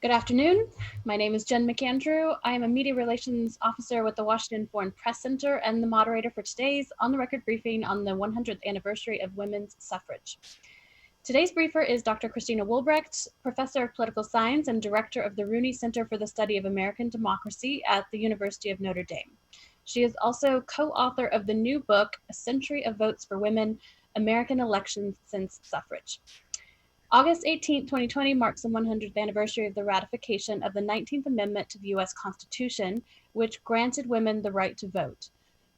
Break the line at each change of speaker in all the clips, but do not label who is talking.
Good afternoon. My name is Jen McAndrew. I am a Media Relations Officer with the Washington Foreign Press Center and the moderator for today's On the Record briefing on the 100th anniversary of women's suffrage. Today's briefer is Dr. Christina Wolbrecht, Professor of Political Science and Director of the Rooney Center for the Study of American Democracy at the University of Notre Dame. She is also co-author of the new book, A Century of Votes for Women, American Elections Since Suffrage. August 18, 2020 marks the 100th anniversary of the ratification of the 19th Amendment to the U.S. Constitution, which granted women the right to vote.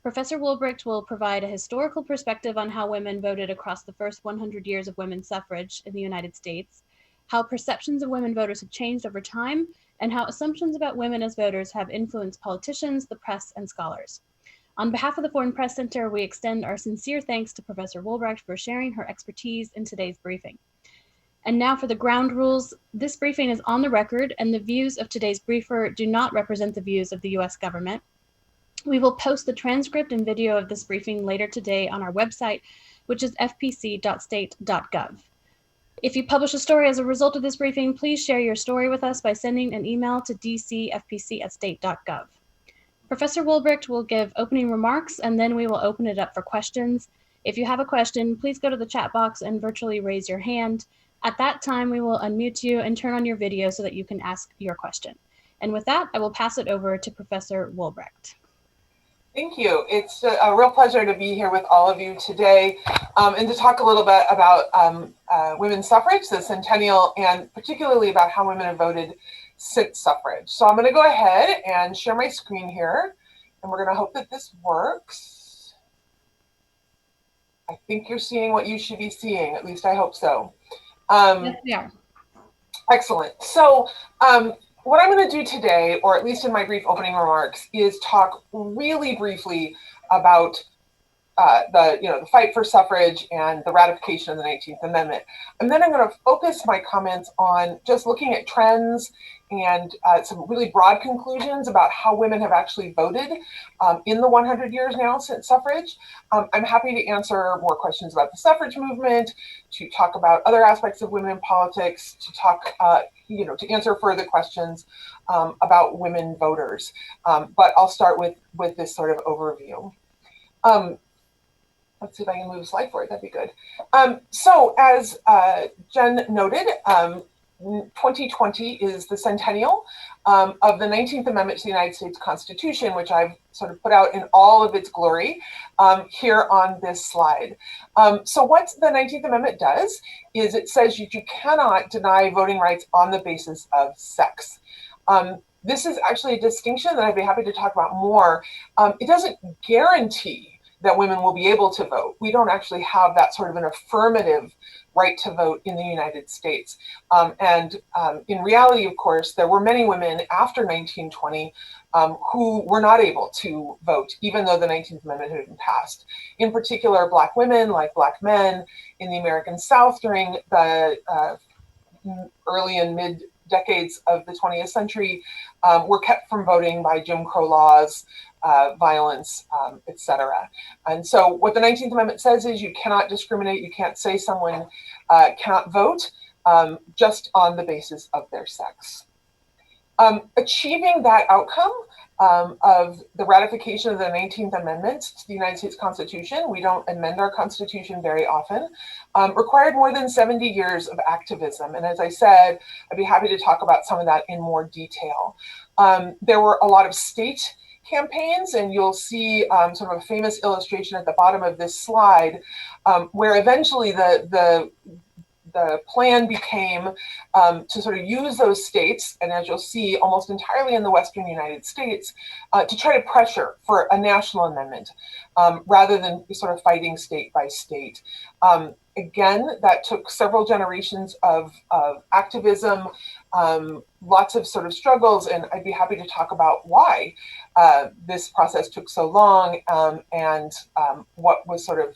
Professor Wolbrecht will provide a historical perspective on how women voted across the first 100 years of women's suffrage in the United States, how perceptions of women voters have changed over time, and how assumptions about women as voters have influenced politicians, the press, and scholars. On behalf of the Foreign Press Center, we extend our sincere thanks to Professor Wolbrecht for sharing her expertise in today's briefing. And now for the ground rules. This briefing is on the record, and the views of today's briefer do not represent the views of the U.S. government. We will post the transcript and video of this briefing later today on our website, which is fpc.state.gov. If you publish a story as a result of this briefing, please share your story with us by sending an email to dcfpc@state.gov. Professor Wolbrecht will give opening remarks, and then we will open it up for questions. If you have a question, please go to the chat box and virtually raise your hand. At that time, we will unmute you and turn on your video so that you can ask your question. And with that, I will pass it over to Professor Wolbrecht.
Thank you. It's a real pleasure to be here with all of you today and to talk a little bit about women's suffrage, the centennial, and particularly about how women have voted since suffrage. So I'm going to go ahead and share my screen here, and we're going to hope that this works. I think you're seeing what you should be seeing. At least I hope so.
Yes, we are.
Excellent. So what I'm going to do today, or at least in my brief opening remarks, is talk really briefly about the fight for suffrage and the ratification of the 19th Amendment. And then I'm going to focus my comments on just looking at trends and some really broad conclusions about how women have actually voted in the 100 years now since suffrage. I'm happy to answer more questions about the suffrage movement, to talk about other aspects of women in politics, to talk, to answer further questions about women voters. But I'll start with this sort of overview. Let's see if I can move a slide forward, that'd be good. So as Jen noted, 2020 is the centennial of the 19th Amendment to the United States Constitution, which I've sort of put out in all of its glory here on this slide. So what the 19th Amendment does is it says you cannot deny voting rights on the basis of sex. This is actually a distinction that I'd be happy to talk about more. It doesn't guarantee that women will be able to vote. We don't actually have that sort of an affirmative right to vote in the United States. In reality, of course, there were many women after 1920 who were not able to vote, even though the 19th Amendment had been passed. In particular, Black women, like Black men in the American South during the early and mid decades of the 20th century were kept from voting by Jim Crow laws, violence, etc. And so what the 19th Amendment says is you cannot discriminate, you can't say someone cannot vote just on the basis of their sex. Achieving that outcome of the ratification of the 19th Amendment to the United States Constitution, we don't amend our Constitution very often, required more than 70 years of activism. And as I said, I'd be happy to talk about some of that in more detail. There were a lot of state campaigns, and you'll see sort of a famous illustration at the bottom of this slide, where eventually the plan became to sort of use those states, and as you'll see, almost entirely in the Western United States, to try to pressure for a national amendment rather than sort of fighting state by state. Again, that took several generations of activism, lots of sort of struggles, and I'd be happy to talk about why this process took so long and what was sort of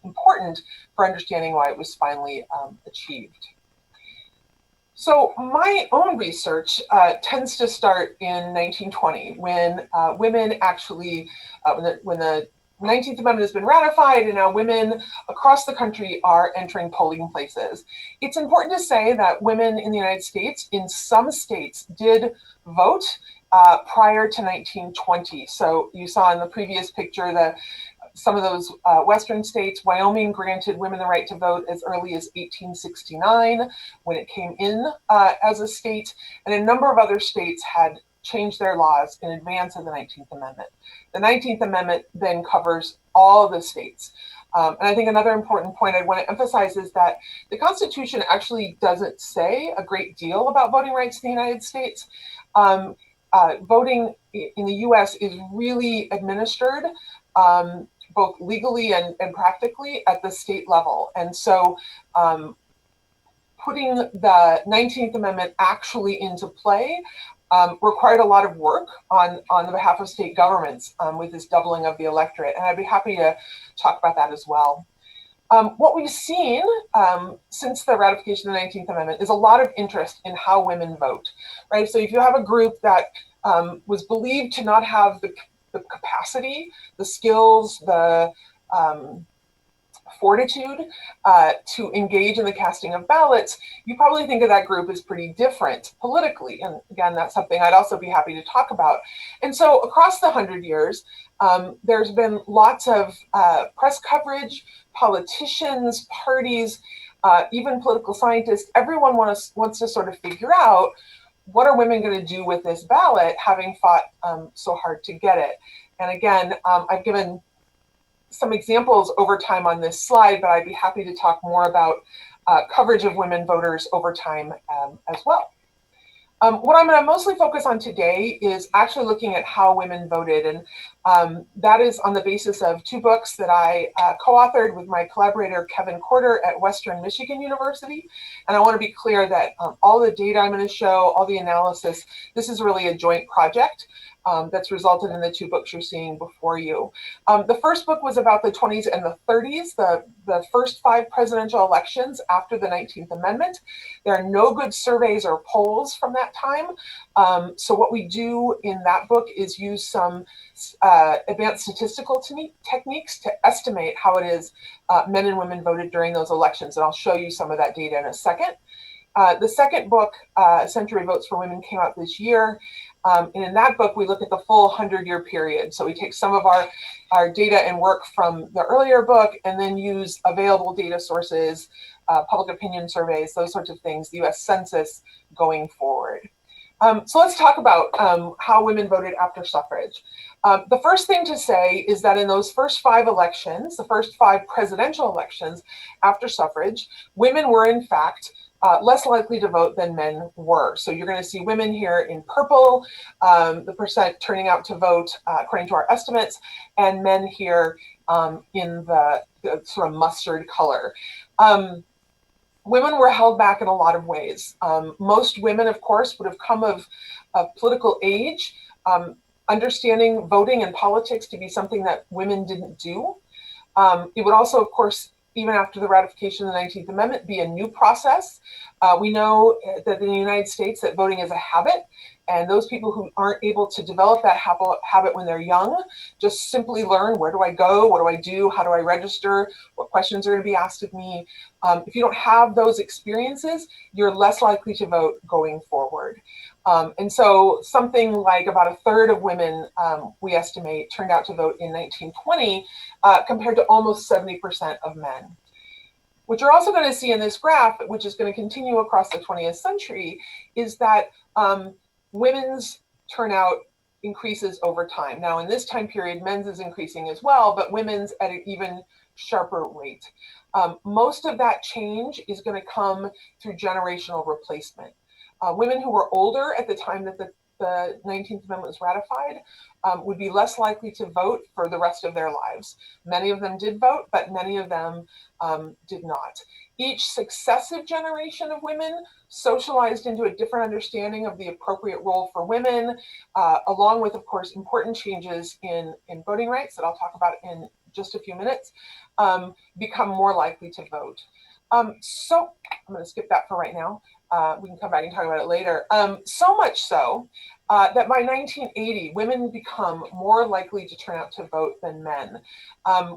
important for understanding why it was finally achieved. So my own research tends to start in 1920 when women actually, when the 19th Amendment has been ratified, and now women across the country are entering polling places. It's important to say that women in the United States, in some states, did vote prior to 1920. So you saw in the previous picture some of those Western states. Wyoming granted women the right to vote as early as 1869 when it came in as a state, and a number of other states had changed their laws in advance of the 19th Amendment. The 19th Amendment then covers all the states. And I think another important point I want to emphasize is that the Constitution actually doesn't say a great deal about voting rights in the United States. Voting in the US is really administered both legally and practically at the state level. And so putting the 19th Amendment actually into play required a lot of work on the behalf of state governments with this doubling of the electorate. And I'd be happy to talk about that as well. What we've seen since the ratification of the 19th Amendment is a lot of interest in how women vote, right? So if you have a group that was believed to not have the capacity, the skills, the fortitude to engage in the casting of ballots, you probably think of that group as pretty different politically. And again, that's something I'd also be happy to talk about. And so across the 100 years, there's been lots of press coverage, politicians, parties, even political scientists. Everyone wants to sort of figure out, what are women going to do with this ballot, having fought so hard to get it? And again, I've given some examples over time on this slide, but I'd be happy to talk more about coverage of women voters over time as well. What I'm going to mostly focus on today is actually looking at how women voted, and that is on the basis of two books that I co-authored with my collaborator Kevin Corder at Western Michigan University. And I want to be clear that all the data I'm going to show, all the analysis, this is really a joint project that's resulted in the two books you're seeing before you. The first book was about the 20s and the 30s, the first 5 presidential elections after the 19th Amendment. There are no good surveys or polls from that time. So what we do in that book is use some advanced statistical techniques to estimate how it is men and women voted during those elections. And I'll show you some of that data in a second. The second book, Century Votes for Women, came out this year. And in that book, we look at the full 100-year period. So we take some of our data and work from the earlier book and then use available data sources, public opinion surveys, those sorts of things, the US Census going forward. So let's talk about how women voted after suffrage. The first thing to say is that in those first 5 elections, the first 5 presidential elections after suffrage, women were in fact less likely to vote than men were. So you're going to see women here in purple, the percent turning out to vote according to our estimates, and men here in the sort of mustard color. Women were held back in a lot of ways. Most women, of course, would have come of political age, understanding voting and politics to be something that women didn't do. It would also, of course, even after the ratification of the 19th Amendment, be a new process. We know that in the United States that voting is a habit, and those people who aren't able to develop that habit when they're young just simply learn, where do I go, what do I do, how do I register, what questions are going to be asked of me. If you don't have those experiences, you're less likely to vote going forward. And so something like about a third of women, we estimate, turned out to vote in 1920 compared to almost 70% of men. What you're also going to see in this graph, which is going to continue across the 20th century, is that women's turnout increases over time. Now, in this time period, men's is increasing as well, but women's at an even sharper rate. Most of that change is going to come through generational replacement. Women who were older at the time that the 19th Amendment was ratified would be less likely to vote for the rest of their lives. Many of them did vote, but many of them did not. Each successive generation of women socialized into a different understanding of the appropriate role for women, along with, of course, important changes in voting rights that I'll talk about in just a few minutes, become more likely to vote. So I'm going to skip that for right now. We can come back and talk about it later. So much so that by 1980, women become more likely to turn out to vote than men.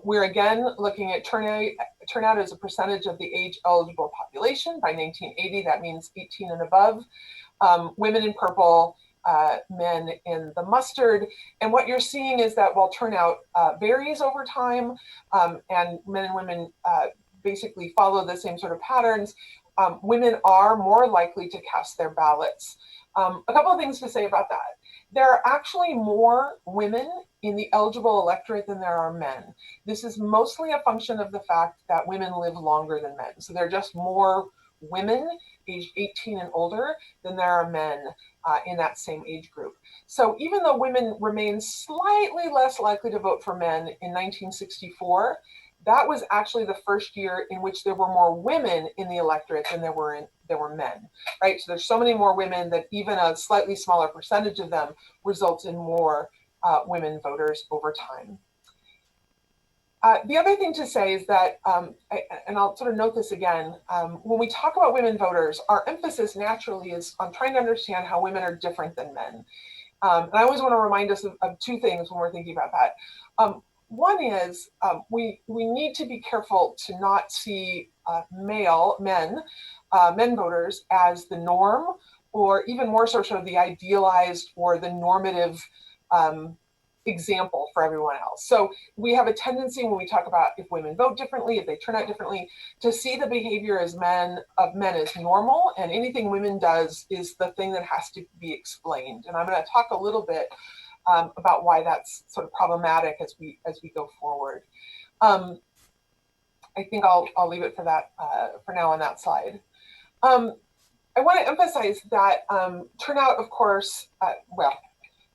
We're again looking at turnout as a percentage of the age eligible population. By 1980, that means 18 and above. Women in purple, men in the mustard. And what you're seeing is that while turnout varies over time, and men and women basically follow the same sort of patterns, women are more likely to cast their ballots. A couple of things to say about that. There are actually more women in the eligible electorate than there are men. This is mostly a function of the fact that women live longer than men. So there are just more women aged 18 and older than there are men in that same age group. So even though women remain slightly less likely to vote for men in 1964, that was actually the first year in which there were more women in the electorate than there were men, right? So there's so many more women that even a slightly smaller percentage of them results in more women voters over time. The other thing to say is that, and I'll sort of note this again, when we talk about women voters, our emphasis naturally is on trying to understand how women are different than men. And I always want to remind us of two things when we're thinking about that. One is we need to be careful to not see men voters as the norm, or even more so sort of the idealized or the normative example for everyone else. So we have a tendency when we talk about if women vote differently, if they turn out differently, to see the behavior of men as normal, and anything women does is the thing that has to be explained. And I'm going to talk a little bit about why that's sort of problematic as we go forward. I think I'll leave it for that for now on that slide. I want to emphasize that turnout, of course,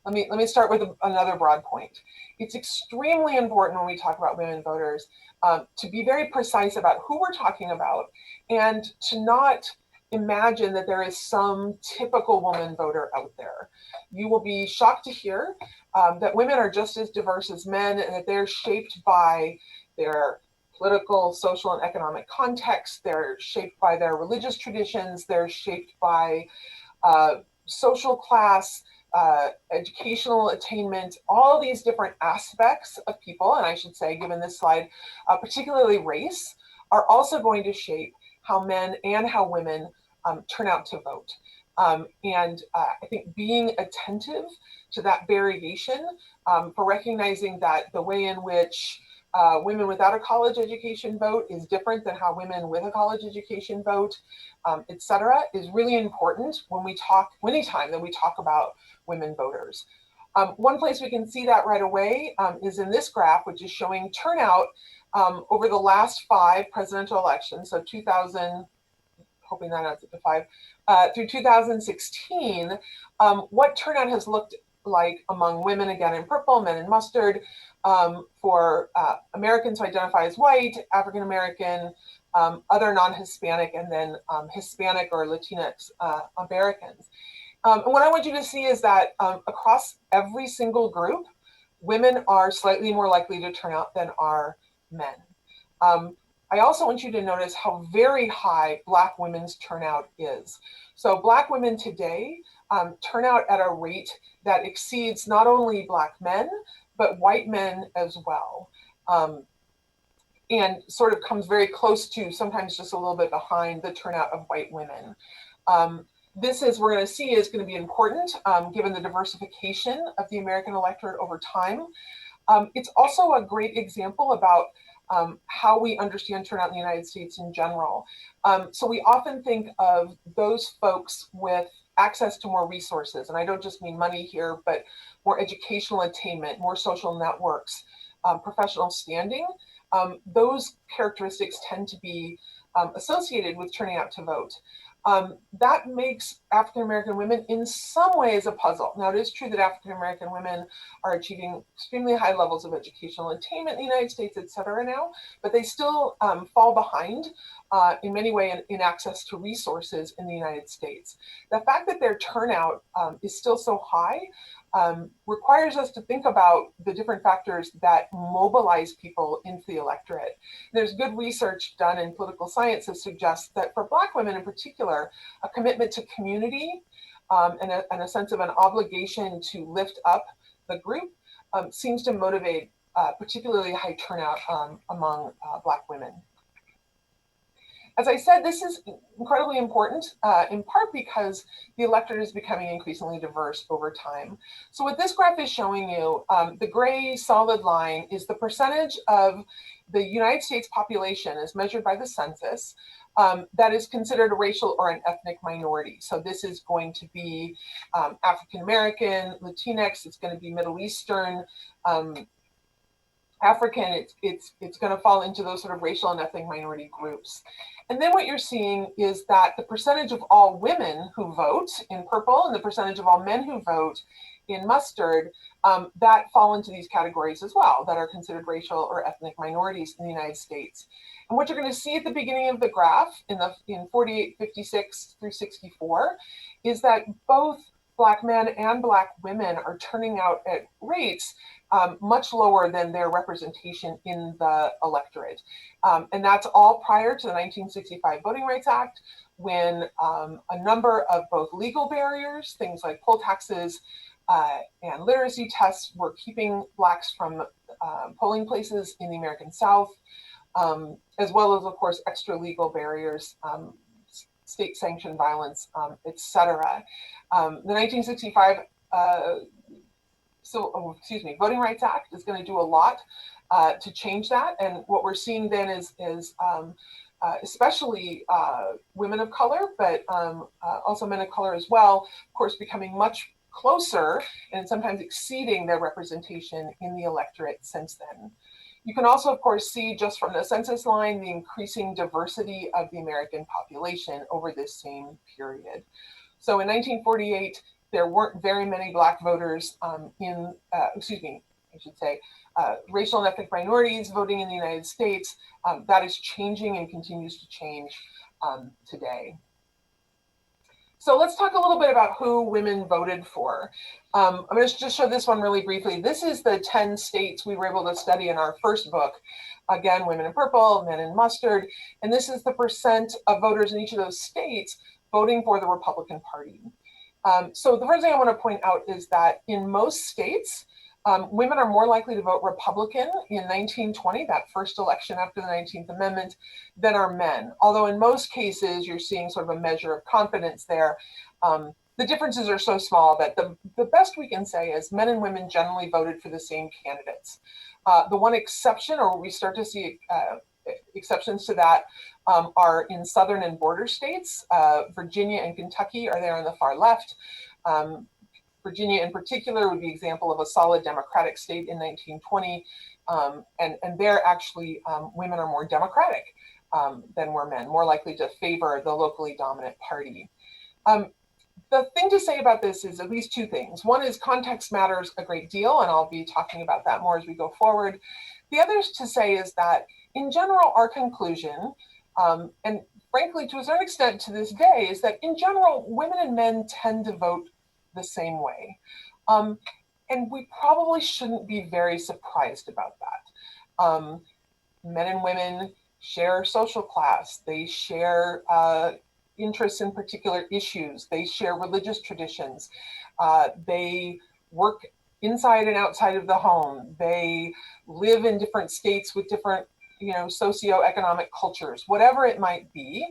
let me start with another broad point. It's extremely important when we talk about women voters to be very precise about who we're talking about, and to not imagine that there is some typical woman voter out there. You will be shocked to hear that women are just as diverse as men, and that they're shaped by their political, social, and economic context. They're shaped by their religious traditions. They're shaped by social class, educational attainment, all these different aspects of people, and I should say, given this slide, particularly race, are also going to shape how men and how women turn out to vote. And I think being attentive to that variation, for recognizing that the way in which women without a college education vote is different than how women with a college education vote, et cetera, is really important when we talk, anytime that we talk about women voters. One place we can see that right away is in this graph, which is showing turnout over the last 5 presidential elections, so 2000, hoping that adds up to 5, through 2016, what turnout has looked like among women, again in purple, men in mustard, for Americans who identify as white, African American, other non-Hispanic, and then Hispanic or Latinx Americans. And what I want you to see is that across every single group, women are slightly more likely to turn out than are men. I also want you to notice how very high Black women's turnout is. So Black women today turn out at a rate that exceeds not only Black men, but white men as well. And sort of comes very close to, sometimes just a little bit behind, the turnout of white women. This, as we're going to see, is going to be important given the diversification of the American electorate over time. It's also a great example about how we understand turnout in the United States in general. So we often think of those folks with access to more resources, and I don't just mean money here, but more educational attainment, more social networks, professional standing. Those characteristics tend to be associated with turning out to vote. That makes African American women in some ways a puzzle. Now, it is true that African American women are achieving extremely high levels of educational attainment in the United States, et cetera now, but they still fall behind in many ways in access to resources in the United States. The fact that their turnout is still so high requires us to think about the different factors that mobilize people into the electorate. There's good research done in political science that suggests that for Black women in particular, a commitment to community and a sense of an obligation to lift up the group seems to motivate particularly high turnout among Black women. As I said, this is incredibly important, in part because the electorate is becoming increasingly diverse over time. So what this graph is showing you, the gray solid line is the percentage of the United States population as measured by the census that is considered a racial or an ethnic minority. So this is going to be African-American, Latinx, it's going to be Middle Eastern, African, it's going to fall into those sort of racial and ethnic minority groups. And then what you're seeing is that the percentage of all women who vote in purple and the percentage of all men who vote in mustard, that fall into these categories as well, that are considered racial or ethnic minorities in the United States. And what you're going to see at the beginning of the graph in 48, 56 through 64 is that both Black men and Black women are turning out at rates much lower than their representation in the electorate. And that's all prior to the 1965 Voting Rights Act, when a number of both legal barriers, things like poll taxes and literacy tests, were keeping Blacks from polling places in the American South, as well as, of course, extra legal barriers, state-sanctioned violence, et cetera. The 1965 Voting Rights Act is going to do a lot to change that. And what we're seeing then is especially women of color, but also men of color as well, of course, becoming much closer and sometimes exceeding their representation in the electorate since then. You can also, of course, see just from the census line the increasing diversity of the American population over this same period. So in 1948, there weren't very many Black voters racial and ethnic minorities voting in the United States. That is changing and continues to change today. So let's talk a little bit about who women voted for. I'm going to just show this one really briefly. This is the 10 states we were able to study in our first book. Again, women in purple, men in mustard. And this is the percent of voters in each of those states voting for the Republican Party. So the first thing I want to point out is that in most states, women are more likely to vote Republican in 1920, that first election after the 19th Amendment, than are men. Although in most cases, you're seeing sort of a measure of confidence there. The differences are so small that the best we can say is men and women generally voted for the same candidates. The one exception, or we start to see exceptions to that, are in southern and border states. Virginia and Kentucky are there on the far left. Virginia in particular would be an example of a solid Democratic state in 1920. And there actually women are more Democratic than were men, more likely to favor the locally dominant party. The thing to say about this is at least two things. One is context matters a great deal, and I'll be talking about that more as we go forward. The other to say is that in general, our conclusion, and frankly, to a certain extent to this day, is that in general, women and men tend to vote the same way. And we probably shouldn't be very surprised about that. Men and women share social class, they share interests in particular issues, they share religious traditions, they work inside and outside of the home, they live in different states with different socioeconomic cultures, whatever it might be.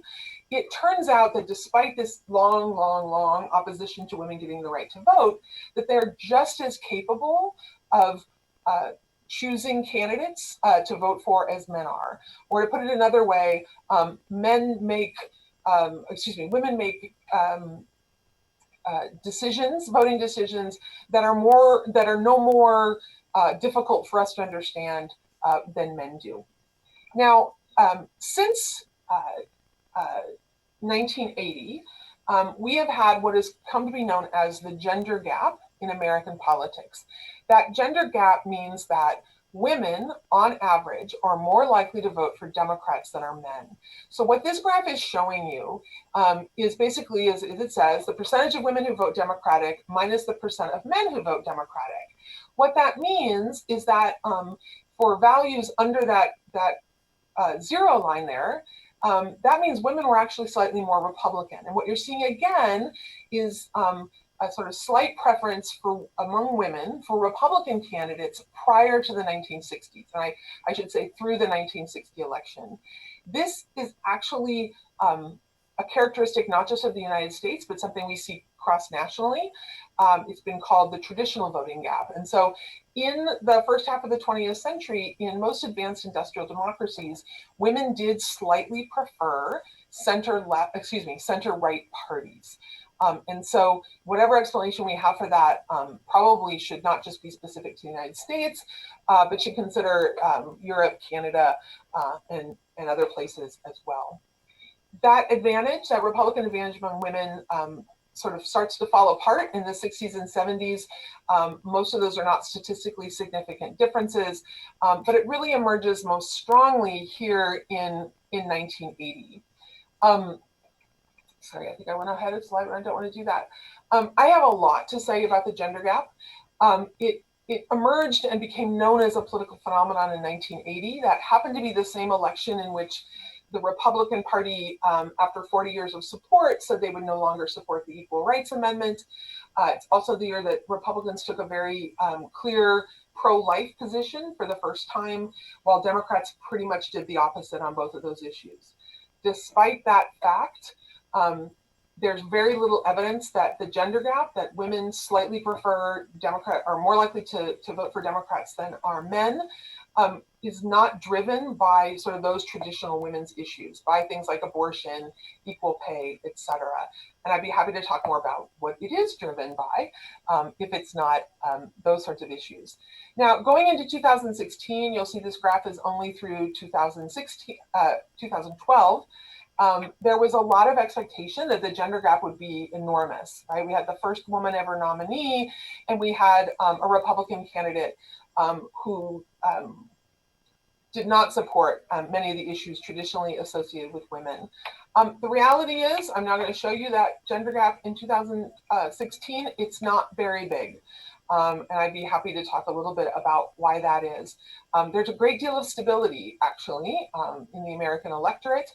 It turns out that despite this long opposition to women getting the right to vote, that they're just as capable of choosing candidates to vote for as men are. Or to put it another way, women make decisions, voting decisions that are no more difficult for us to understand than men do. Now, since 1980, we have had what has come to be known as the gender gap in American politics. That gender gap means that women, on average, are more likely to vote for Democrats than are men. So what this graph is showing you is basically, as it says, the percentage of women who vote Democratic minus the percent of men who vote Democratic. What that means is that for values under that zero line there, that means women were actually slightly more Republican. And what you're seeing again is a sort of slight preference for among women for Republican candidates prior to the 1960s, and I should say through the 1960 election. This is actually a characteristic not just of the United States, but something we see cross-nationally. It's been called the traditional voting gap. And so in the first half of the 20th century, in most advanced industrial democracies, women did slightly prefer center-right parties. And so whatever explanation we have for that probably should not just be specific to the United States, but should consider Europe, Canada, and other places as well. That advantage, that Republican advantage among women, sort of starts to fall apart in the 60s and 70s. Most of those are not statistically significant differences, but it really emerges most strongly here in 1980. Sorry, I think I went ahead of the slide, but I don't want to do that. I have a lot to say about the gender gap. It emerged and became known as a political phenomenon in 1980. That happened to be the same election in which the Republican Party, after 40 years of support, said they would no longer support the Equal Rights Amendment. It's also the year that Republicans took a very clear pro-life position for the first time, while Democrats pretty much did the opposite on both of those issues. Despite that fact, there's very little evidence that the gender gap, that women slightly prefer Democrat, are more likely to vote for Democrats than are men, is not driven by sort of those traditional women's issues, by things like abortion, equal pay, etc. And I'd be happy to talk more about what it is driven by, if it's not those sorts of issues. Now, going into 2016, you'll see this graph is only through 2012. There was a lot of expectation that the gender gap would be enormous, right? We had the first woman ever nominee, and we had a Republican candidate who did not support many of the issues traditionally associated with women. The reality is, I'm now going to show you that gender gap in 2016, it's not very big. And I'd be happy to talk a little bit about why that is. There's a great deal of stability, actually, in the American electorate.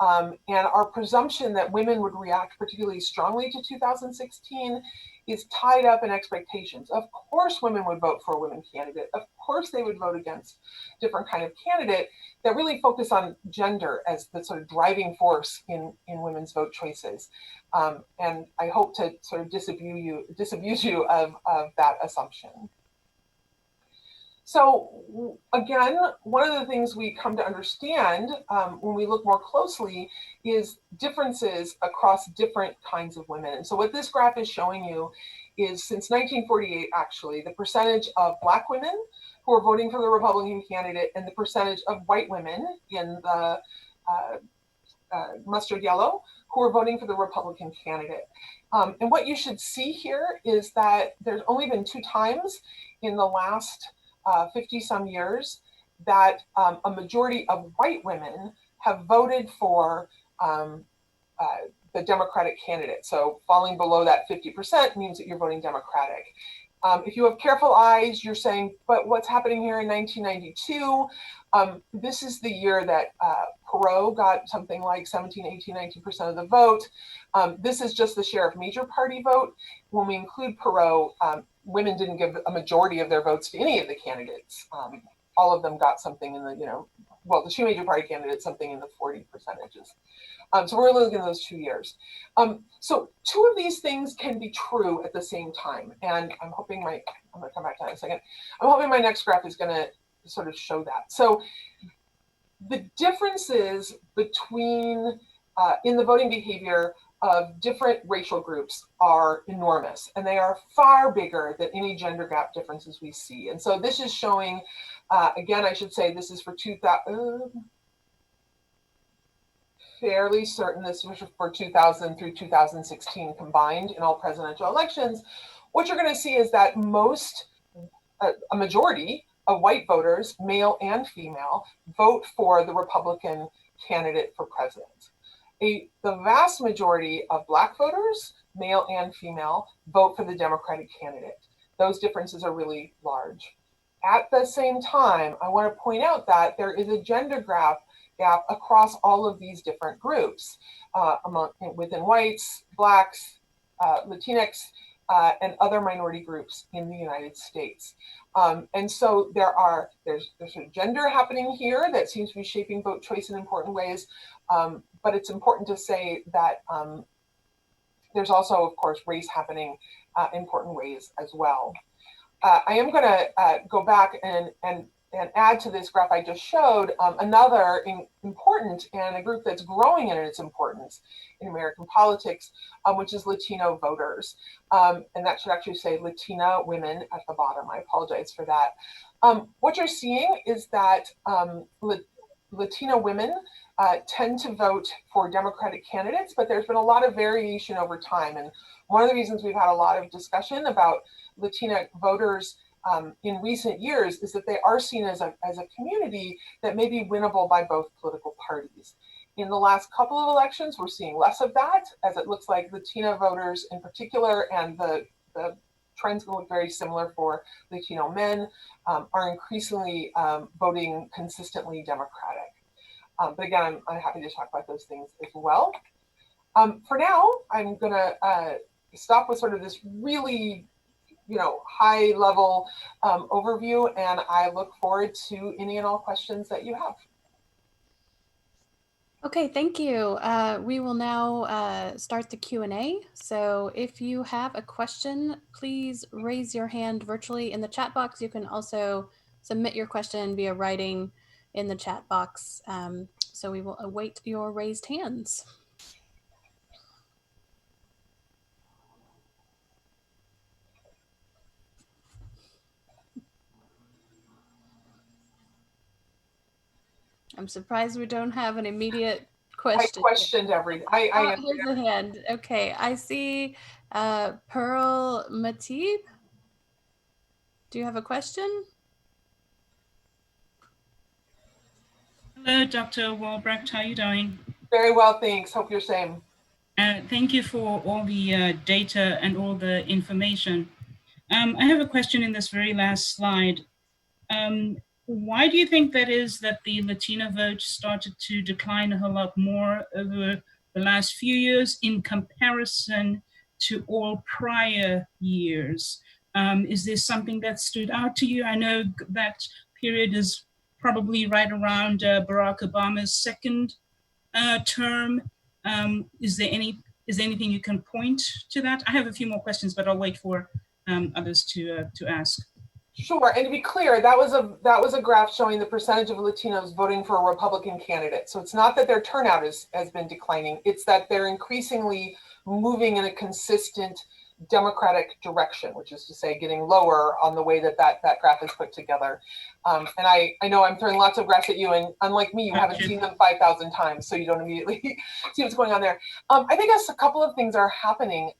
And our presumption that women would react particularly strongly to 2016 is tied up in expectations. Of course, women would vote for a women candidate. Of course, they would vote against different kind of candidate that really focus on gender as the sort of driving force in women's vote choices. And I hope to sort of disabuse you of that assumption. So again, one of the things we come to understand when we look more closely is differences across different kinds of women. And so what this graph is showing you is since 1948, actually, the percentage of Black women who are voting for the Republican candidate and the percentage of white women in the mustard yellow who are voting for the Republican candidate. And what you should see here is that there's only been 2 times in the last 50 some years that a majority of white women have voted for the Democratic candidate. So falling below that 50% means that you're voting Democratic. If you have careful eyes, you're saying, but what's happening here in 1992? This is the year that Perot got something like 17, 18, 19% of the vote. This is just the share of major party vote. When we include Perot, women didn't give a majority of their votes to any of the candidates. All of them got something in the, well, the 2 major party candidates, something in the 40%. So we're looking at those 2 years. So 2 of these things can be true at the same time. And I'm hoping I'm going to come back to that in a second. I'm hoping my next graph is going to sort of show that. So the differences between, in the voting behavior of different racial groups are enormous, and they are far bigger than any gender gap differences we see. And so this is showing, again, I should say this is for 2000, fairly certain this was for 2000 through 2016 combined in all presidential elections. What you're going to see is that a majority of white voters, male and female, vote for the Republican candidate for president. The vast majority of Black voters, male and female, vote for the Democratic candidate. Those differences are really large. At the same time, I want to point out that there is a gender gap across all of these different groups, within whites, Blacks, Latinx, and other minority groups in the United States. And so there's sort of gender happening here that seems to be shaping vote choice in important ways. But it's important to say that there's also, of course, race happening in important ways as well. I am going to go back and add to this graph I just showed another important and a group that's growing in its importance in American politics, which is Latino voters. And that should actually say Latina women at the bottom. I apologize for that. What you're seeing is that Latino women tend to vote for Democratic candidates, but there's been a lot of variation over time. And one of the reasons we've had a lot of discussion about Latina voters in recent years is that they are seen as a community that may be winnable by both political parties. In the last couple of elections, we're seeing less of that, as it looks like Latina voters in particular, and the trends look very similar for Latino men, are increasingly voting consistently Democratic. But again, I'm happy to talk about those things as well. For now, I'm going to stop with sort of this really high level overview, and I look forward to any and all questions that you have.
Okay, thank you. We will now start the Q&A. So if you have a question, please raise your hand virtually in the chat box. You can also submit your question via writing in the chat box. So we will await your raised hands. I'm surprised we don't have an immediate question.
I questioned everything.
Here's a hand. Okay, I see Pearl Matib. Do you have a question?
Hello, Dr. Wolbrecht. How are you doing?
Very well, thanks. Hope you're same.
Thank you for all the data and all the information. I have a question in this very last slide. Why do you think that is that the Latino vote started to decline a whole lot more over the last few years in comparison to all prior years? Is there something that stood out to you? I know that period is probably right around Barack Obama's second term. Is there anything you can point to that? I have a few more questions, but I'll wait for others to ask.
Sure, and to be clear, that was a graph showing the percentage of Latinos voting for a Republican candidate. So it's not that their turnout has been declining, it's that they're increasingly moving in a consistent Democratic direction, which is to say getting lower on the way that graph is put together. And I know I'm throwing lots of graphs at you, and unlike me, you haven't seen them 5,000 times, so you don't immediately see what's going on there. I think a couple of things are happening.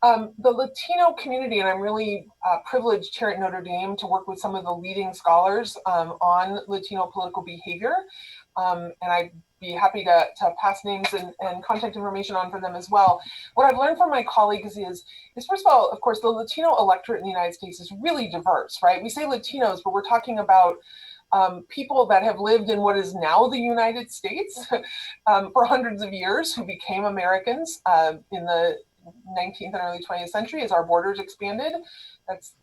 The Latino community, and I'm really privileged here at Notre Dame to work with some of the leading scholars on Latino political behavior. And I'd be happy to pass names and contact information on for them as well. What I've learned from my colleagues is first of all, of course, the Latino electorate in the United States is really diverse, right? We say Latinos, but we're talking about people that have lived in what is now the United States for hundreds of years, who became Americans in the 19th and early 20th century as our borders expanded. That's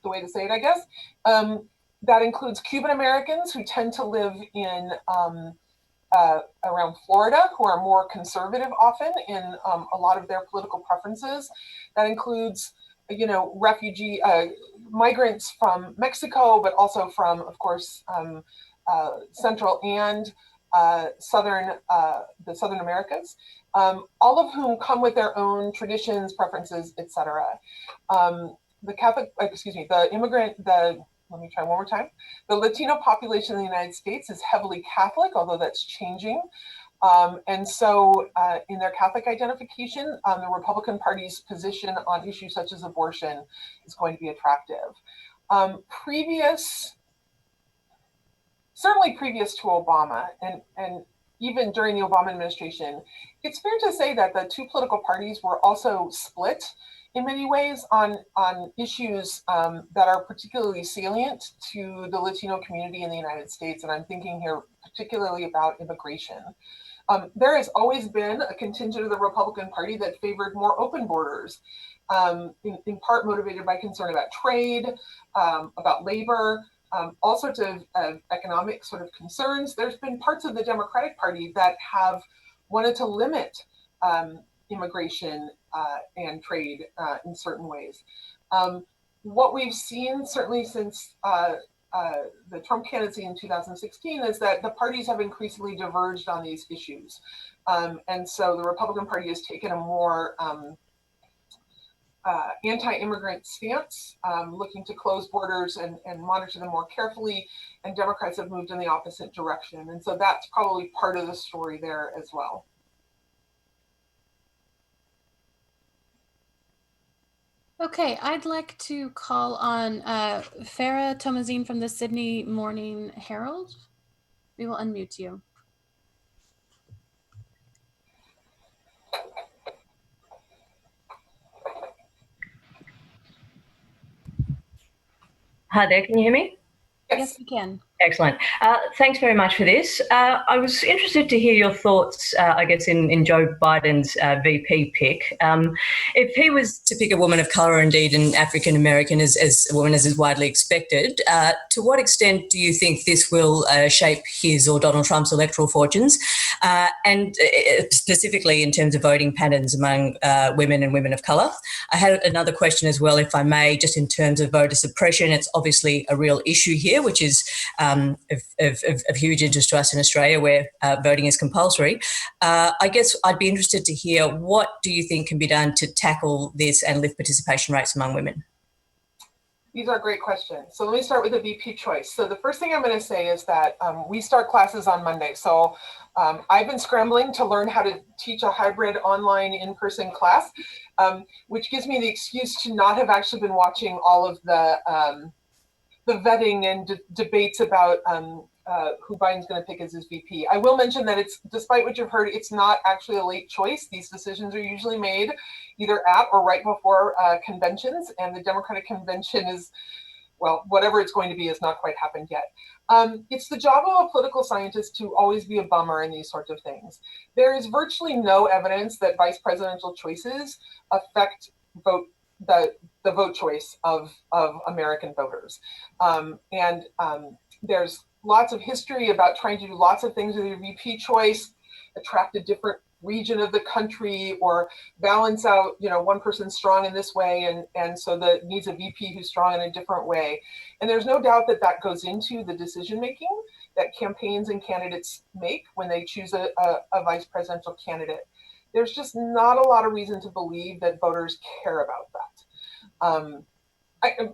the way to say it, I guess. That includes Cuban Americans who tend to live in around Florida, who are more conservative often in a lot of their political preferences. That includes, refugee migrants from Mexico, but also from, of course, Central and the Southern Americas, all of whom come with their own traditions, preferences, etc. Let me try one more time. The Latino population in the United States is heavily Catholic, although that's changing. And so in their Catholic identification, the Republican Party's position on issues such as abortion is going to be attractive. Certainly previous to Obama, and even during the Obama administration, it's fair to say that the two political parties were also split in many ways on issues that are particularly salient to the Latino community in the United States. And I'm thinking here particularly about immigration. There has always been a contingent of the Republican Party that favored more open borders, in part motivated by concern about trade, about labor, all sorts of economic sort of concerns. There's been parts of the Democratic Party that have wanted to limit immigration and trade in certain ways. What we've seen, certainly since the Trump candidacy in 2016, is that the parties have increasingly diverged on these issues. And so the Republican Party has taken a more anti-immigrant stance, looking to close borders and monitor them more carefully, and Democrats have moved in the opposite direction. And so that's probably part of the story there as well.
Okay, I'd like to call on Farah Tomazine from the Sydney Morning Herald. We will unmute you.
Hi there, can you hear me?
Yes, we can.
Excellent. Thanks very much for this. I was interested to hear your thoughts, I guess, in Joe Biden's VP pick. If he was to pick a woman of colour, indeed an African-American, as a woman as is widely expected, to what extent do you think this will shape his or Donald Trump's electoral fortunes? And specifically in terms of voting patterns among women and women of colour. I had another question as well, if I may, just in terms of voter suppression. It's obviously a real issue here, which is of huge interest to us in Australia, where voting is compulsory. I guess I'd be interested to hear, what do you think can be done to tackle this and lift participation rates among women?
These are great questions. So let me start with the VP choice. So the first thing I'm going to say is that we start classes on Monday. So I've been scrambling to learn how to teach a hybrid online in-person class, which gives me the excuse to not have actually been watching all of the vetting and debates about who Biden's going to pick as his VP. I will mention that it's, despite what you've heard, it's not actually a late choice. These decisions are usually made either at or right before conventions, and the Democratic convention is, well, whatever it's going to be has not quite happened yet. It's the job of a political scientist to always be a bummer in these sorts of things. There is virtually no evidence that vice presidential choices affect the vote choice of American voters. There's lots of history about trying to do lots of things with your VP choice, attract a different region of the country, or balance out, one person's strong in this way, and so that needs a VP who's strong in a different way. And there's no doubt that that goes into the decision making that campaigns and candidates make when they choose a vice presidential candidate. There's just not a lot of reason to believe that voters care about that.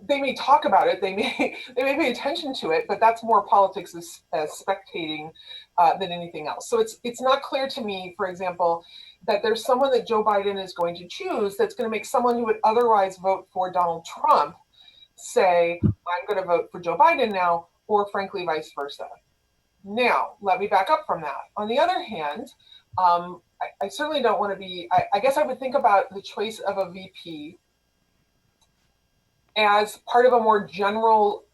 They may talk about it, they may pay attention to it, but that's more politics as spectating than anything else. So it's not clear to me, for example, that there's someone that Joe Biden is going to choose that's going to make someone who would otherwise vote for Donald Trump say, I'm going to vote for Joe Biden now, or frankly, vice versa. Now, let me back up from that. On the other hand, I certainly don't want to be, I guess I would think about the choice of a VP as part of a more general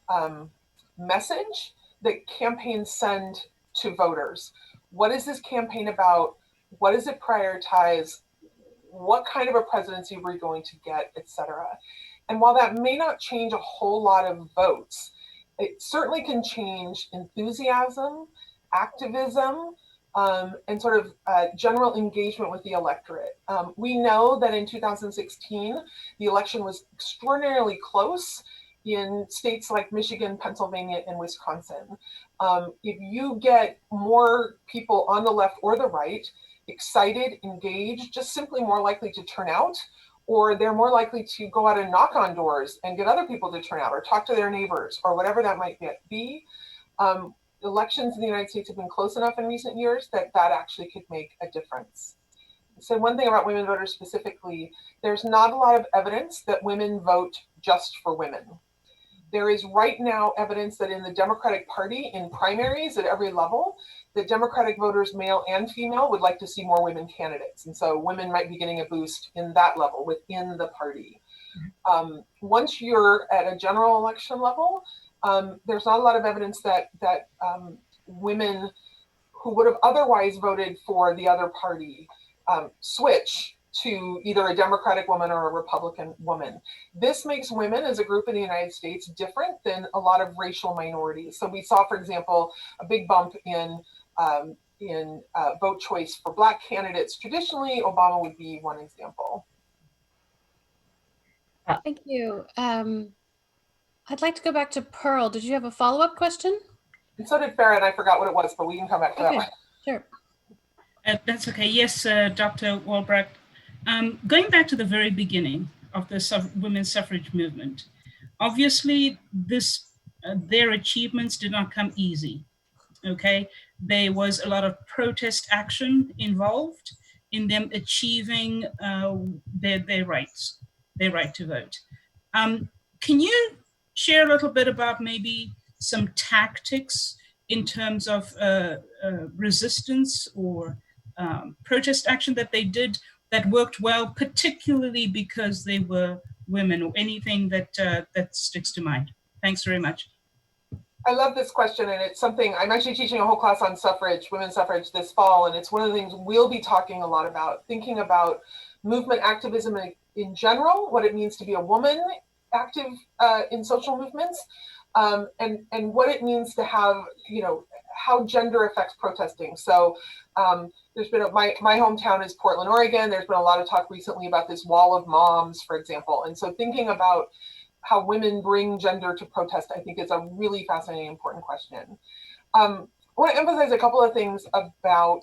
message that campaigns send to voters. What is this campaign about? What does it prioritize? What kind of a presidency are we going to get, et cetera? And while that may not change a whole lot of votes, it certainly can change enthusiasm, activism, and sort of general engagement with the electorate. We know that in 2016, the election was extraordinarily close in states like Michigan, Pennsylvania, and Wisconsin. If you get more people on the left or the right excited, engaged, just simply more likely to turn out, or they're more likely to go out and knock on doors and get other people to turn out, or talk to their neighbors, or whatever that might be. Elections in the United States have been close enough in recent years that actually could make a difference. So one thing about women voters specifically, there's not a lot of evidence that women vote just for women. There is right now evidence that in the Democratic Party, in primaries at every level, the Democratic voters, male and female, would like to see more women candidates. And so women might be getting a boost in that level within the party. Once you're at a general election level, there's not a lot of evidence that women who would have otherwise voted for the other party switch to either a Democratic woman or a Republican woman. This makes women as a group in the United States different than a lot of racial minorities. So we saw, for example, a big bump in vote choice for Black candidates. Traditionally, Obama would be one example.
Thank you. I'd like to go back to Pearl. Did you have a follow-up question?
And so did Farah, and I forgot what it was, but we can come back to that one.
Sure.
That's okay. Yes, Dr. Wolbrecht. Going back to the very beginning of the women's suffrage movement, obviously their achievements did not come easy, okay? There was a lot of protest action involved in them achieving their rights, their right to vote. Can you share a little bit about maybe some tactics in terms of resistance or protest action that they did that worked well, particularly because they were women, or anything that that sticks to mind? Thanks very much.
I love this question, and it's something I'm actually teaching a whole class on suffrage, women's suffrage this fall, and it's one of the things we'll be talking a lot about, thinking about movement activism in general, what it means to be a woman active in social movements, and what it means to have, how gender affects protesting. So there's been my hometown is Portland, Oregon. There's been a lot of talk recently about this wall of moms, for example. And so thinking about how women bring gender to protest, I think is a really fascinating, important question. I want to emphasize a couple of things about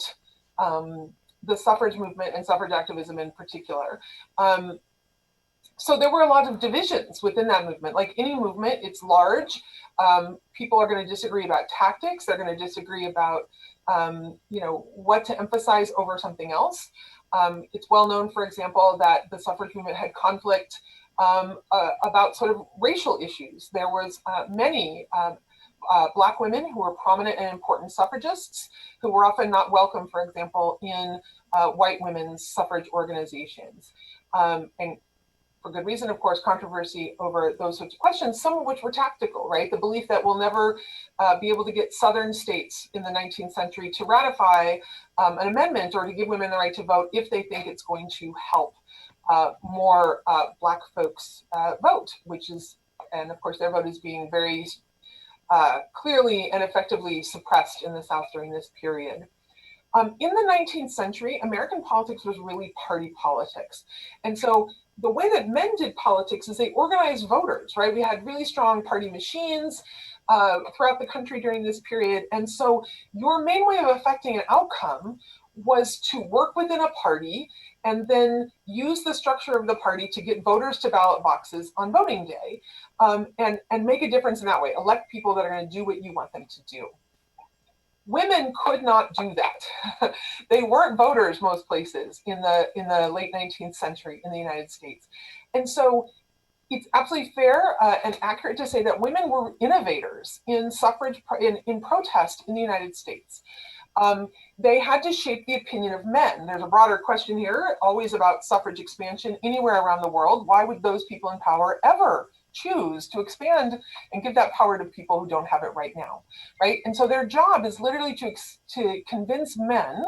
the suffrage movement and suffrage activism in particular. So there were a lot of divisions within that movement. Like any movement, it's large. People are going to disagree about tactics. They're going to disagree about, what to emphasize over something else. It's well known, for example, that the suffrage movement had conflict about sort of racial issues. There was many Black women who were prominent and important suffragists who were often not welcome, for example, in white women's suffrage organizations. And for good reason, of course, controversy over those sorts of questions, some of which were tactical, right? The belief that we'll never be able to get Southern states in the 19th century to ratify an amendment or to give women the right to vote if they think it's going to help more Black folks vote, which is, and of course, their vote is being very clearly and effectively suppressed in the South during this period. In the 19th century, American politics was really party politics. And so the way that men did politics is they organized voters, right? We had really strong party machines throughout the country during this period. And so your main way of affecting an outcome was to work within a party and then use the structure of the party to get voters to ballot boxes on voting day, and make a difference in that way, elect people that are going to do what you want them to do. Women could not do that. They weren't voters most places in the late 19th century in the United States. And so it's absolutely fair and accurate to say that women were innovators in suffrage, in protest in the United States. They had to shape the opinion of men. There's a broader question here, always about suffrage expansion anywhere around the world. Why would those people in power ever choose to expand and give that power to people who don't have it right now, right? And so their job is literally to convince men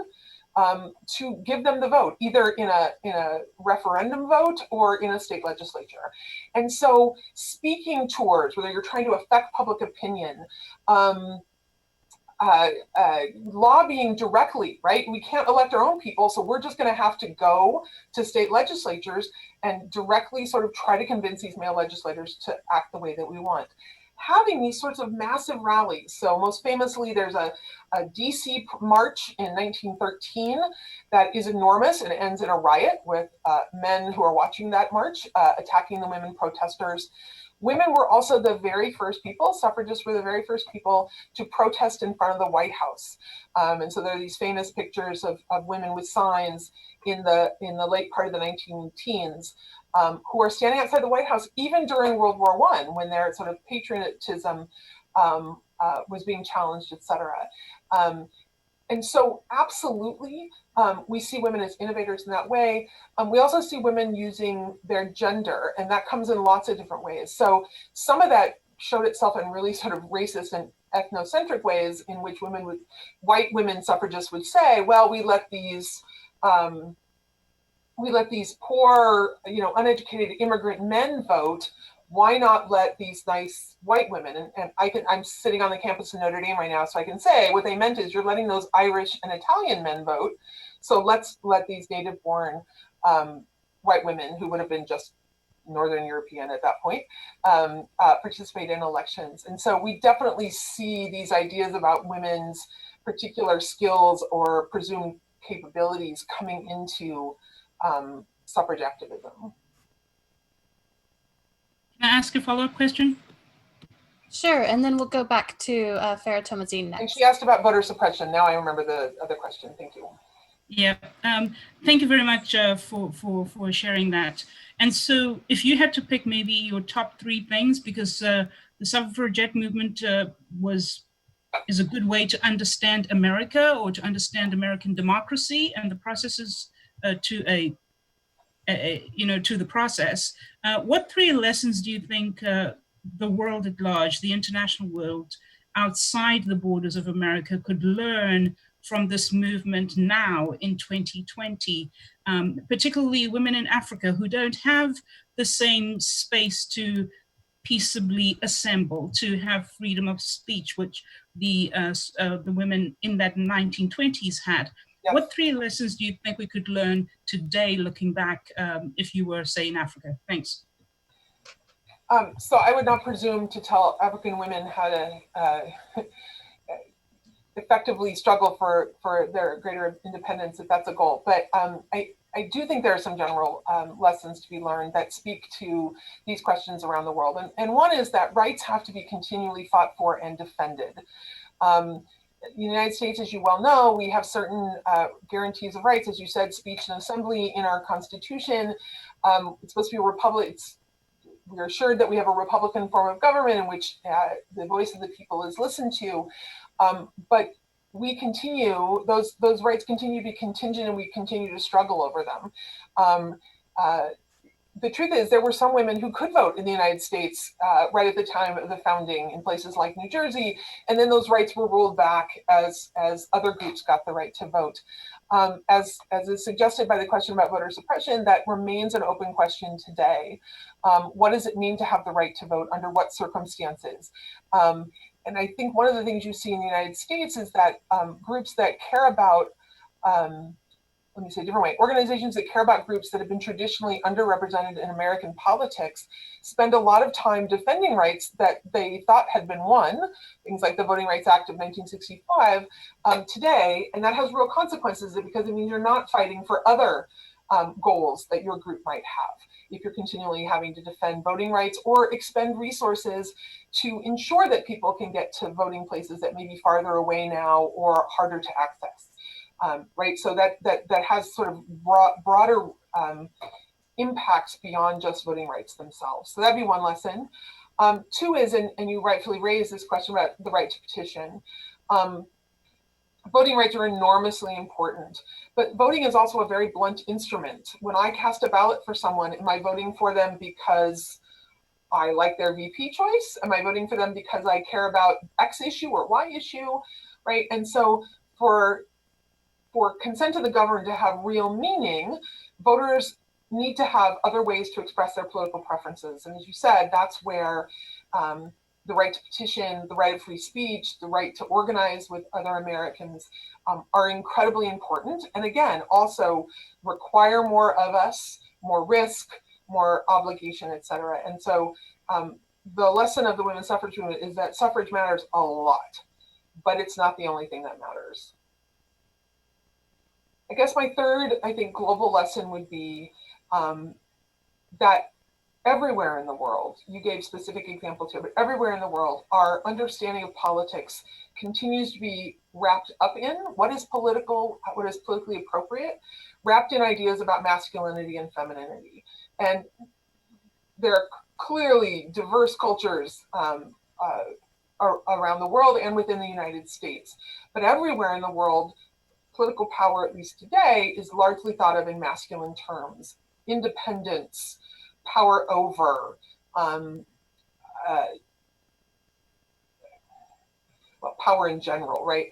to give them the vote, either in a referendum vote or in a state legislature. And so speaking towards, whether you're trying to affect public opinion, lobbying directly, right? We can't elect our own people, so we're just going to have to go to state legislatures and directly sort of try to convince these male legislators to act the way that we want. Having these sorts of massive rallies. So most famously, there's a DC march in 1913 that is enormous and ends in a riot with men who are watching that march attacking the women protesters. Women were also the very first people, suffragists were the very first people to protest in front of the White House. And so there are these famous pictures of women with signs in the late part of the 19-teens who are standing outside the White House, even during World War I, when their sort of patriotism was being challenged, etc. And so absolutely, we see women as innovators in that way. We also see women using their gender, and that comes in lots of different ways. So some of that showed itself in really sort of racist and ethnocentric ways in which white women suffragists would say, well, we let these poor, uneducated immigrant men vote. Why not let these nice white women? And I'm sitting on the campus of Notre Dame right now, so I can say what they meant is you're letting those Irish and Italian men vote. So let's let these native-born white women who would have been just Northern European at that point participate in elections. And so we definitely see these ideas about women's particular skills or presumed capabilities coming into suffrage activism.
Can I ask a follow-up question?
Sure, and then we'll go back to Farah Tomazine next.
And she asked about voter suppression. Now I remember the other question. Thank you.
Yeah, thank you very much for sharing that. And so if you had to pick maybe your top 3 things, because the suffragette movement is a good way to understand America or to understand American democracy and the processes to the process. What 3 lessons do you think the world at large, the international world outside the borders of America could learn from this movement now in 2020, particularly women in Africa who don't have the same space to peaceably assemble, to have freedom of speech, which the women in that 1920s had? Yes. What 3 lessons do you think we could learn today, looking back, if you were, say, in Africa? Thanks.
So I would not presume to tell African women how to effectively struggle for their greater independence, if that's a goal. But I do think there are some general lessons to be learned that speak to these questions around the world. And one is that rights have to be continually fought for and defended. In the United States, as you well know, we have certain guarantees of rights, as you said, speech and assembly in our Constitution. It's supposed to be a republic. We're assured that we have a Republican form of government in which the voice of the people is listened to. But we continue, those rights continue to be contingent, and we continue to struggle over them. The truth is, there were some women who could vote in the United States right at the time of the founding in places like New Jersey, and then those rights were rolled back as other groups got the right to vote. As is suggested by the question about voter suppression, that remains an open question today. What does it mean to have the right to vote? Under what circumstances? And I think one of the things you see in the United States is that groups that care about, let me say a different way, organizations that care about groups that have been traditionally underrepresented in American politics spend a lot of time defending rights that they thought had been won, things like the Voting Rights Act of 1965, today, and that has real consequences because it means you're not fighting for other goals that your group might have if you're continually having to defend voting rights or expend resources to ensure that people can get to voting places that may be farther away now or harder to access. Right, so that has sort of broader impacts beyond just voting rights themselves. So that'd be one lesson. 2 is, and you rightfully raised this question about the right to petition. Voting rights are enormously important, but voting is also a very blunt instrument. When I cast a ballot for someone, am I voting for them because I like their VP choice? Am I voting for them because I care about X issue or Y issue, right? And so for consent of the governed to have real meaning, voters need to have other ways to express their political preferences. And as you said, that's where the right to petition, the right of free speech, the right to organize with other Americans are incredibly important. And again, also require more of us, more risk, more obligation, et cetera. And so the lesson of the women's suffrage movement is that suffrage matters a lot, but it's not the only thing that matters. I guess my third, I think, global lesson would be that everywhere in the world, you gave specific examples here, but everywhere in the world, our understanding of politics continues to be wrapped up in what is political, what is politically appropriate, wrapped in ideas about masculinity and femininity. And there are clearly diverse cultures around the world and within the United States. But everywhere in the world, political power, at least today, is largely thought of in masculine terms. Independence, power over, well, power in general, right?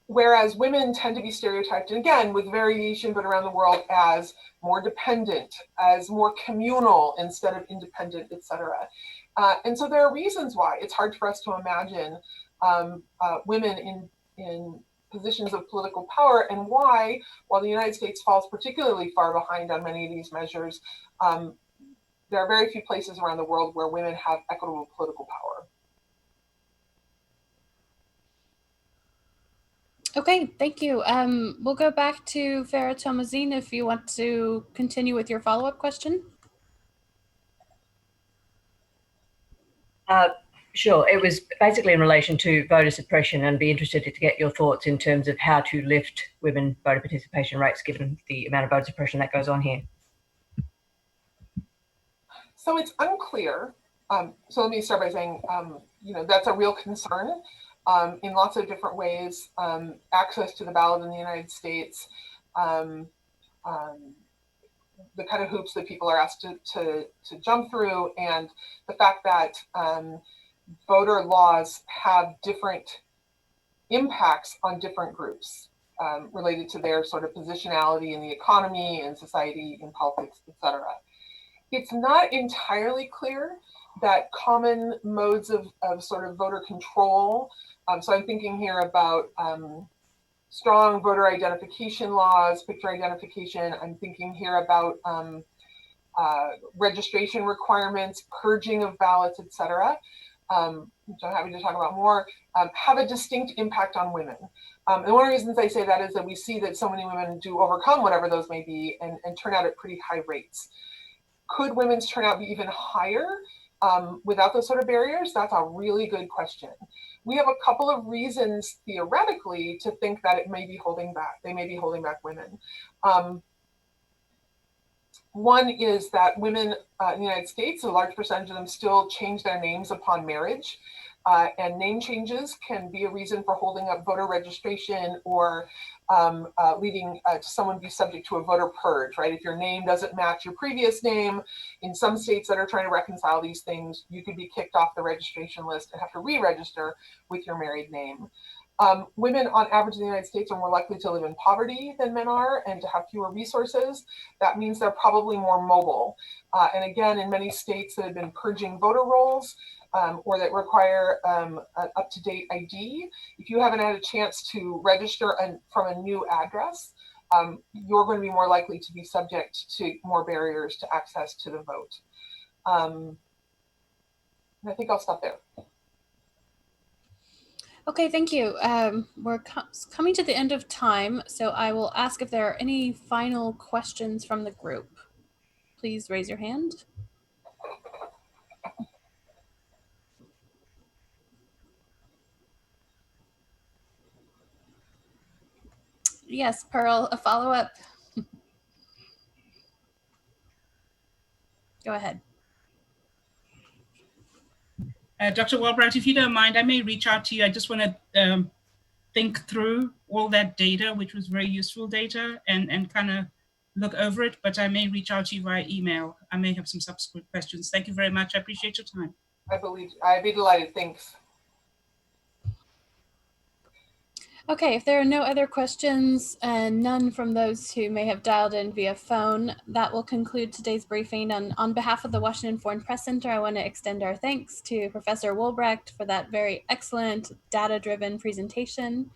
Whereas women tend to be stereotyped, and again, with variation, but around the world, as more dependent, as more communal instead of independent, etc. And so there are reasons why it's hard for us to imagine women in positions of political power, and why, while the United States falls particularly far behind on many of these measures, there are very few places around the world where women have equitable political power.
Okay, thank you. We'll go back to Farah Tomazine if you want to continue with your follow-up question.
Sure. It was basically in relation to voter suppression, and be interested to get your thoughts in terms of how to lift women voter participation rates given the amount of voter suppression that goes on here.
So it's unclear. So let me start by saying, that's a real concern in lots of different ways. Access to the ballot in the United States, the kind of hoops that people are asked to jump through, and the fact that voter laws have different impacts on different groups related to their sort of positionality in the economy and society and politics, etc. It's not entirely clear that common modes of sort of voter control, so I'm thinking here about strong voter identification laws, picture identification. I'm thinking here about registration requirements, purging of ballots, etc., which I'm happy to talk about more, have a distinct impact on women. And one of the reasons I say that is that we see that so many women do overcome whatever those may be and turn out at pretty high rates. Could women's turnout be even higher without those sort of barriers? That's a really good question. We have a couple of reasons theoretically to think that it may be holding back. They may be holding back women. One is that women in the United States, a large percentage of them still change their names upon marriage. And name changes can be a reason for holding up voter registration or leading to someone be subject to a voter purge, right? If your name doesn't match your previous name, in some states that are trying to reconcile these things, you could be kicked off the registration list and have to re-register with your married name. Women on average in the United States are more likely to live in poverty than men are and to have fewer resources. That means they're probably more mobile. And again, in many states that have been purging voter rolls or that require an up-to-date ID, if you haven't had a chance to register from a new address, you're going to be more likely to be subject to more barriers to access to the vote. And I think I'll stop there.
Okay, thank you. We're coming to the end of time, so I will ask if there are any final questions from the group. Please raise your hand. Yes, Pearl, a follow-up. Go ahead.
Dr. Wolbrecht, if you don't mind, I may reach out to you. I just want to think through all that data, which was very useful data, and kind of look over it, but I may reach out to you via email. I may have some subsequent questions. Thank you very much. I appreciate your time.
I'd be delighted. Thanks.
Okay, if there are no other questions and none from those who may have dialed in via phone, that will conclude today's briefing. And on behalf of the Washington Foreign Press Center, I want to extend our thanks to Professor Wolbrecht for that very excellent data-driven presentation.